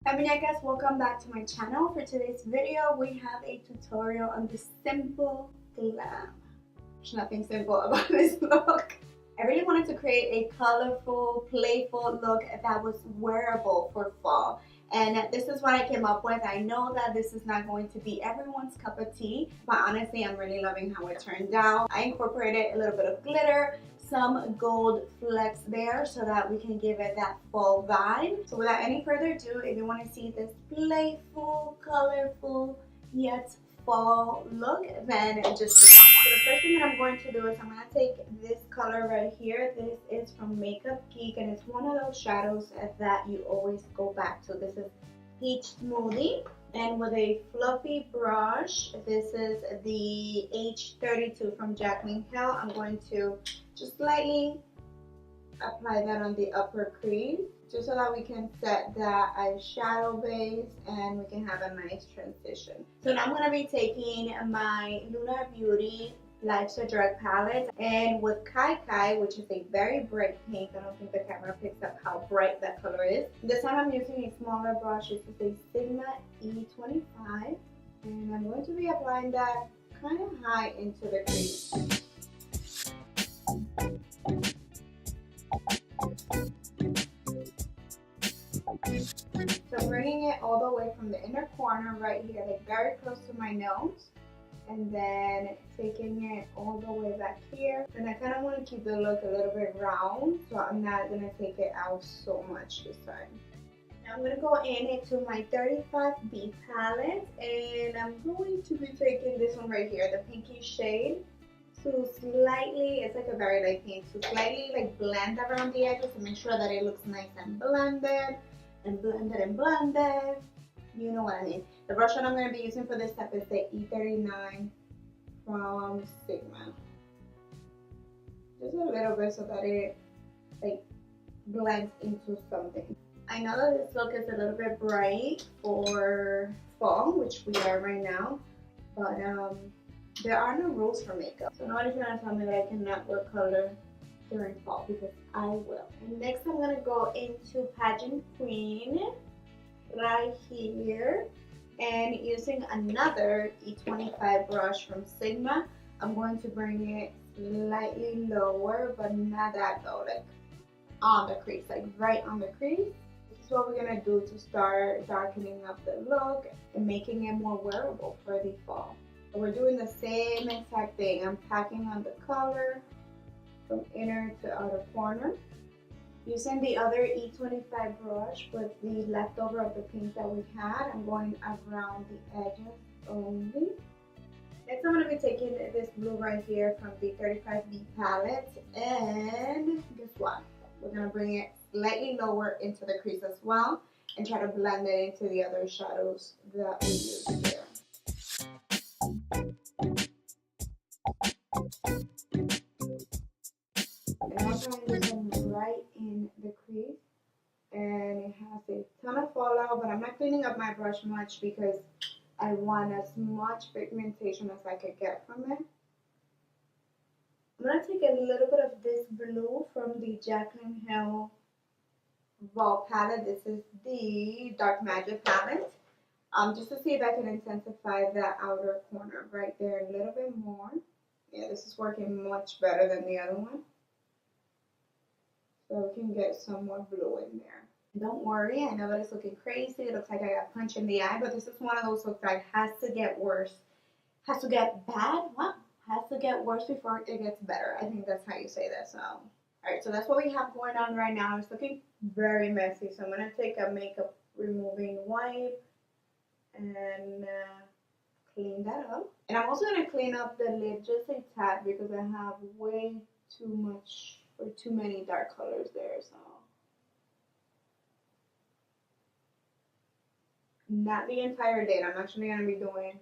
I mean, I guess welcome back to my channel. For today's video, we have a tutorial on the simple glam. There's nothing simple about this look. I really wanted to create a colorful, playful look that was wearable for fall. And this is what I came up with. I know that this is not going to be everyone's cup of tea, but honestly, I'm really loving how it turned out. I incorporated a little bit of glitter, some gold flecks there so that we can give it that fall vibe. So without any further ado, if you want to see this playful, colorful, yet fall look, then just keep on watching. So the first thing that I'm going to do is I'm going to take this color right here. This is from Makeup Geek, and it's one of those shadows that you always go back to. This is Peach Smoothie. And with a fluffy brush, this is the H32 from Jaclyn Hill. I'm going to just lightly apply that on the upper crease, just so that we can set that eyeshadow base and we can have a nice transition. So now I'm going to be taking my Lunar Beauty Life's a Drug palette, and with Kai Kai, which is a very bright pink. I don't think the camera picks up how bright that color is. This time I'm using a smaller brush. This is a Sigma E25, and I'm going to be applying that kind of high into the crease. So I'm bringing it all the way from the inner corner right here, like very close to my nose, and then taking it all the way back here. And I kind of want to keep the look a little bit round, so I'm not going to take it out so much this time. Now I'm going to go into my 35B palette, and I'm going to be taking this one right here, the pinky shade. So slightly, it's like a very light pink, so slightly like blend around the edges to make sure that it looks nice and blended. And blended and blended. You know what I mean. The brush that I'm going to be using for this step is the E39 from Sigma. Just a little bit so that it like blends into something. I know that this look is a little bit bright for fall, which we are right now, but there are no rules for makeup. So nobody's going to tell me that I cannot wear color during fall, because I will. And next I'm going to go into Pageant Queen right here, and using another E25 brush from Sigma, I'm going to bring it slightly lower, but not that low, like on the crease, like right on the crease. This is what we're going to do to start darkening up the look and making it more wearable for the fall. So we're doing the same exact thing. I'm packing on the color from inner to outer corner. Using the other E25 brush with the leftover of the pink that we had, I'm going around the edges only. Next I'm going to be taking this blue right here from the 35B palette, and guess what? We're going to bring it slightly lower into the crease as well and try to blend it into the other shadows that we used here. And I'm trying this one right in the crease, and it has a ton of fallout, but I'm not cleaning up my brush much because I want as much pigmentation as I could get from it. I'm going to take a little bit of this blue from the Jaclyn Hill Vol palette. This is the Dark Magic palette. Just to see if I can intensify that outer corner right there a little bit more. Yeah, this is working much better than the other one. So we can get some more blue in there. Don't worry, I know that it's looking crazy. It looks like I got punched in the eye, but this is one of those looks that has to get worse. Has to get bad? What? Has to get worse before it gets better. I think that's how you say that. So, alright, so that's what we have going on right now. It's looking very messy. So I'm going to take a makeup removing wipe and clean that up. And I'm also going to clean up the lid just a tad because I have way too much or too many dark colors there, so not the entire lid. I'm actually going to be doing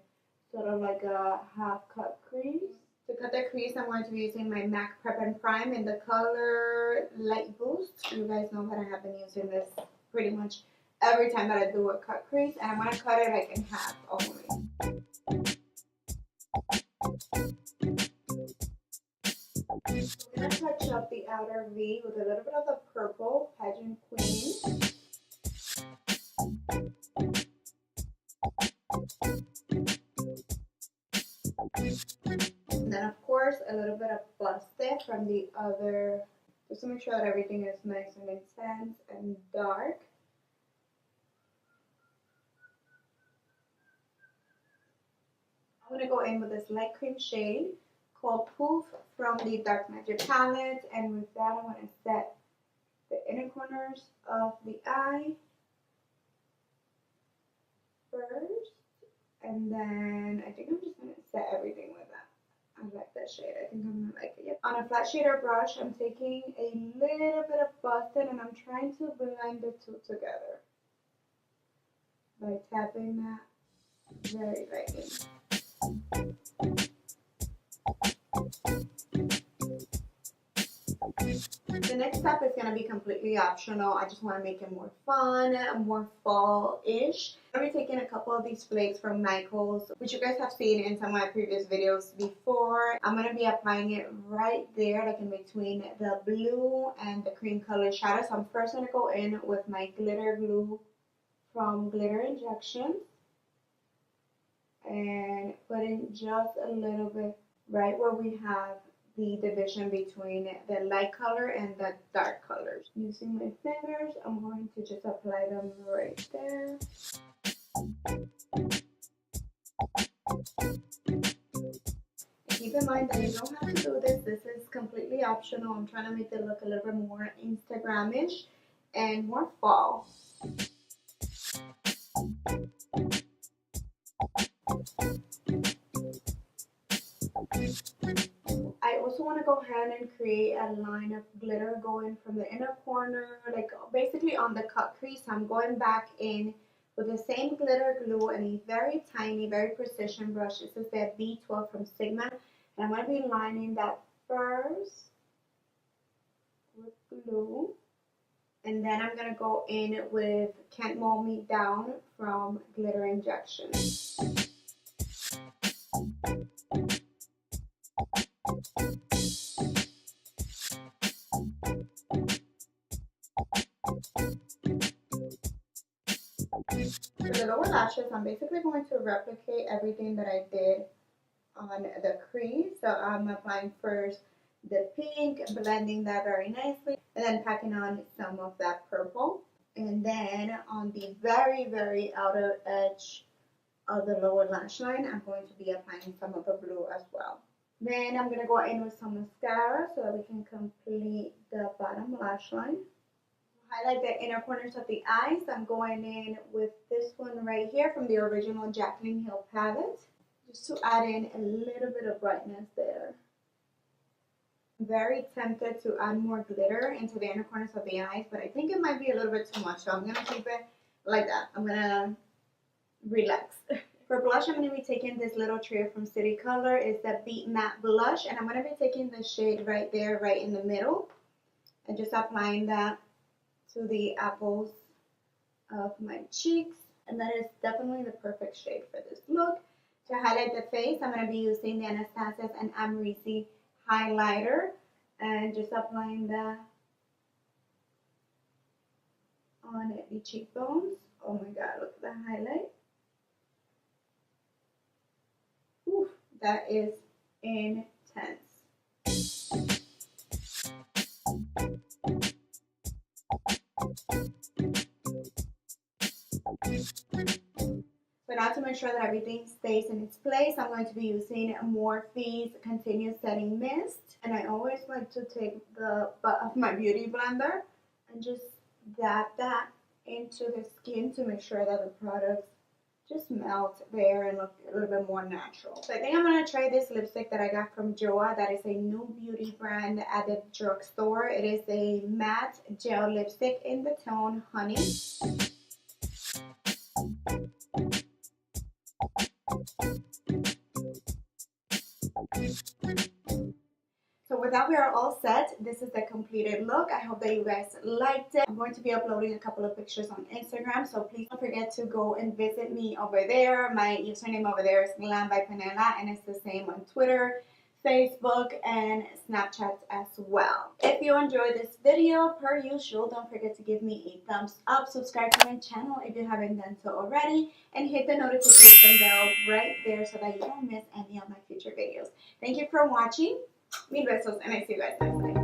sort of like a half cut crease. To cut the crease, I'm going to be using my MAC Prep and Prime in the color Light Boost. You guys know that I have been using this pretty much every time that I do a cut crease, and I'm going to cut it like in half only. I'm going to touch up the outer V with a little bit of the purple Pageant Queen. And then of course a little bit of busted from the other, just to make sure that everything is nice and intense and dark. I'm going to go in with this light cream shade called Poof from the Dark Magic palette, and with that I'm going to set the inner corners of the eye first, and then I think I'm just going to set everything with that. I like that shade. I think I'm going to like it. Yep. On a flat shader brush, I'm taking a little bit of busted and I'm trying to blend the two together by tapping that very lightly. The next step is going to be completely optional. I just want to make it more fun, more fall-ish. I'm going to be taking a couple of these flakes from Michaels, which you guys have seen in some of my previous videos before. I'm going to be applying it right there, like in between the blue and the cream color shadow. So I'm first going to go in with my glitter glue from Glitter Injection and put in just a little bit right where we have the division between the light color and the dark colors. Using my fingers, I'm going to just apply them right there. And keep in mind that you don't have to do this. This is completely optional. I'm trying to make it look a little bit more Instagram-ish and more fall. I also want to go ahead and create a line of glitter going from the inner corner, like basically on the cut crease. I'm going back in with the same glitter glue and a very tiny, very precision brush. This is the B12 from Sigma. And I'm going to be lining that first with glue. And then I'm going to go in with Can't Mold Me Down from Glitter Injection. For the lower lashes, I'm basically going to replicate everything that I did on the crease. So I'm applying first the pink, blending that very nicely, and then packing on some of that purple. And then on the very, very outer edge of the lower lash line, I'm going to be applying some of the blue as well. Then I'm going to go in with some mascara so that we can complete the bottom lash line. Highlight the inner corners of the eyes. I'm going in with this one right here from the original Jaclyn Hill palette, just to add in a little bit of brightness there. I'm very tempted to add more glitter into the inner corners of the eyes, but I think it might be a little bit too much, so I'm going to keep it like that. I'm going to relax. For blush, I'm going to be taking this little trio from City Color. It's the Beat Matte Blush, and I'm going to be taking the shade right there, right in the middle, and just applying that to the apples of my cheeks, and that is definitely the perfect shade for this look. To highlight the face, I'm going to be using the Anastasia and Amrezy highlighter and just applying that on the cheekbones. Oh my god, look at the highlight. Oof, that is intense. So now to make sure that everything stays in its place, I'm going to be using Morphe'S Continuous Setting Mist. And I always like to take the butt of my beauty blender and just dab that into the skin to make sure that the products just melt there and look a little bit more natural. So I think I'm going to try this lipstick that I got from Joah. That is a new beauty brand at the drugstore. It is a matte gel lipstick in the tone Honey. So with that, we are all set. This is the completed look. I hope that you guys liked it. I'm going to be uploading a couple of pictures on Instagram, so please don't forget to go and visit me over there. My username over there is Glam by Panela, and it's the same on Twitter. Facebook, and Snapchat as well. If you enjoyed this video, per usual, don't forget to give me a thumbs up, subscribe to my channel if you haven't done so already, and hit the notification bell right there so that you don't miss any of my future videos. Thank you for watching. Mil besos, and I see you guys next time.